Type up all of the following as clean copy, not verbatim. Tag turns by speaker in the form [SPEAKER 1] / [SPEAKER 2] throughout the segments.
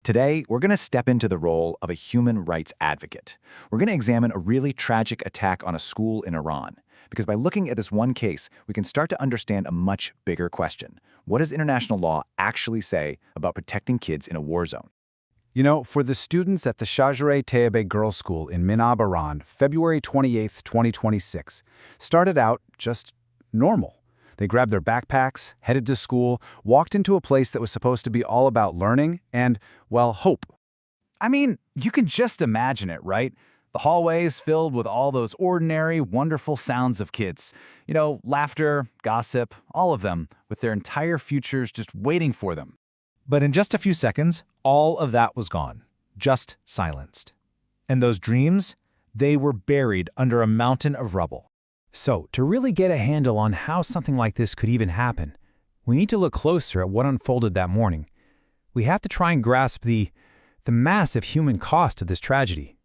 [SPEAKER 1] Today, we're going to step into the role of a human rights advocate. We're going to examine a really tragic attack on a school in Iran. Because by looking at this one case, we can start to understand a much bigger question. What does international law actually say about protecting kids in a war zone?
[SPEAKER 2] You know, for the students at the Shajareh Tayyebeh Girls School in Minab, Iran, February 28, 2026, started out just normal. They grabbed their backpacks, headed to school, walked into a place that was supposed to be all about learning and, well, hope.
[SPEAKER 3] I mean, you can just imagine it, right? The hallways filled with all those ordinary, wonderful sounds of kids. You know, laughter, gossip, all of them, with their entire futures just waiting for them.
[SPEAKER 4] But in just a few seconds, all of that was gone, just silenced. And those dreams, they were buried under a mountain of rubble. So, to really get a handle on how something like this could even happen, we need to look closer at what unfolded that morning. We have to try and grasp the massive human cost of this tragedy.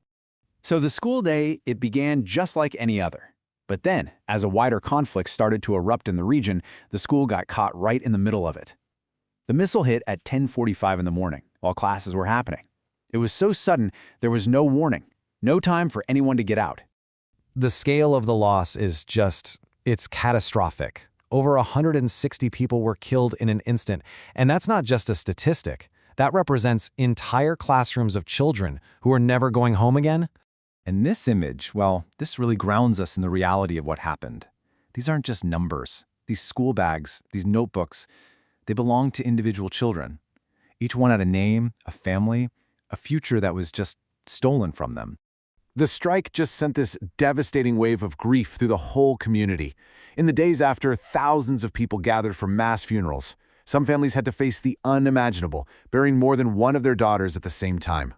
[SPEAKER 3] So the school day, it began just like any other. But then, as a wider conflict started to erupt in the region, the school got caught right in the middle of it. The missile hit at 10:45 in the morning, while classes were happening. It was so sudden, there was no warning, no time for anyone to get out.
[SPEAKER 4] The scale of the loss is it's catastrophic. Over 160 people were killed in an instant, and that's not just a statistic. That represents entire classrooms of children who are never going home again.
[SPEAKER 1] And this image, well, this really grounds us in the reality of what happened. These aren't just numbers. These school bags, these notebooks, they belong to individual children. Each one had a name, a family, a future that was just stolen from them.
[SPEAKER 5] The strike just sent this devastating wave of grief through the whole community. In the days after, thousands of people gathered for mass funerals. Some families had to face the unimaginable, burying more than one of their daughters at the same time.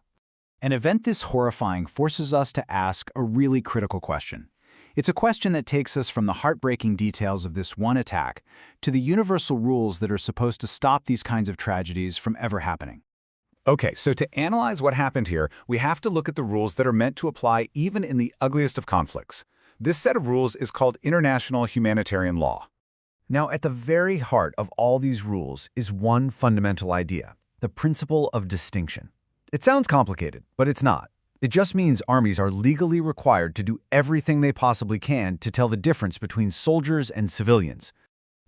[SPEAKER 3] An event this horrifying forces us to ask a really critical question. It's a question that takes us from the heartbreaking details of this one attack to the universal rules that are supposed to stop these kinds of tragedies from ever happening.
[SPEAKER 2] Okay, so to analyze what happened here, we have to look at the rules that are meant to apply even in the ugliest of conflicts. This set of rules is called international humanitarian law.
[SPEAKER 4] Now, at the very heart of all these rules is one fundamental idea, the principle of distinction. It sounds complicated, but it's not. It just means armies are legally required to do everything they possibly can to tell the difference between soldiers and civilians.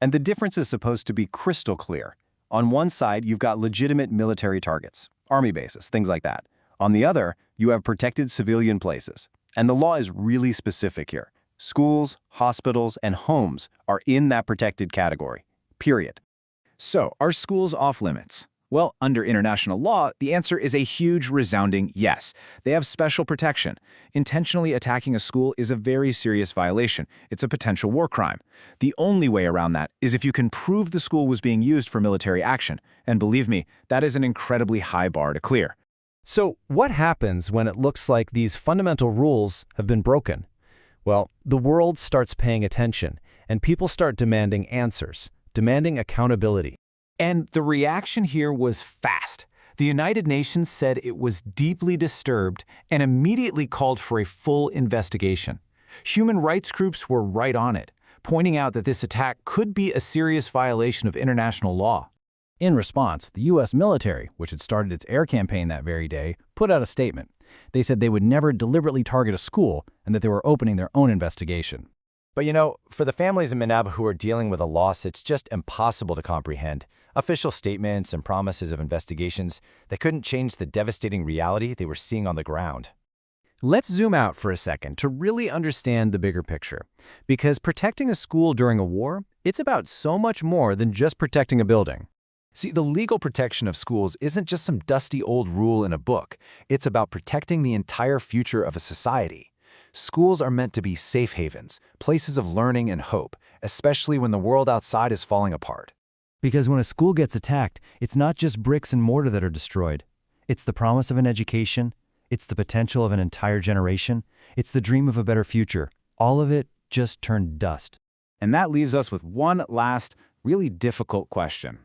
[SPEAKER 1] And the difference is supposed to be crystal clear. On one side, you've got legitimate military targets, army bases, things like that. On the other, you have protected civilian places. And the law is really specific here. Schools, hospitals, and homes are in that protected category, period.
[SPEAKER 3] So, are schools off limits? Well, under international law, the answer is a huge, resounding yes. They have special protection. Intentionally attacking a school is a very serious violation. It's a potential war crime. The only way around that is if you can prove the school was being used for military action. And believe me, that is an incredibly high bar to clear.
[SPEAKER 4] So, what happens when it looks like these fundamental rules have been broken? Well, the world starts paying attention, and people start demanding answers, demanding accountability.
[SPEAKER 3] And the reaction here was fast. The United Nations said it was deeply disturbed and immediately called for a full investigation. Human rights groups were right on it, pointing out that this attack could be a serious violation of international law.
[SPEAKER 4] In response, the U.S. military, which had started its air campaign that very day, put out a statement. They said they would never deliberately target a school and that they were opening their own investigation.
[SPEAKER 6] But you know, for the families in Minab who are dealing with a loss, it's just impossible to comprehend. Official statements and promises of investigations that couldn't change the devastating reality they were seeing on the ground.
[SPEAKER 4] Let's zoom out for a second to really understand the bigger picture. Because protecting a school during a war, it's about so much more than just protecting a building.
[SPEAKER 1] See, the legal protection of schools isn't just some dusty old rule in a book. It's about protecting the entire future of a society. Schools are meant to be safe havens, places of learning and hope, especially when the world outside is falling apart.
[SPEAKER 4] Because when a school gets attacked, it's not just bricks and mortar that are destroyed. It's the promise of an education. It's the potential of an entire generation. It's the dream of a better future. All of it just turned dust.
[SPEAKER 3] And that leaves us with one last, really difficult question.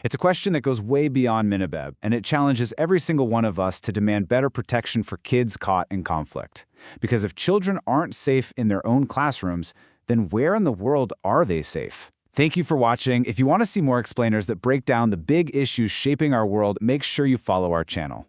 [SPEAKER 3] It's a question that goes way beyond Minabeb, and it challenges every single one of us to demand better protection for kids caught in conflict. Because if children aren't safe in their own classrooms, then where in the world are they safe?
[SPEAKER 2] Thank you for watching. If you want to see more explainers that break down the big issues shaping our world, make sure you follow our channel.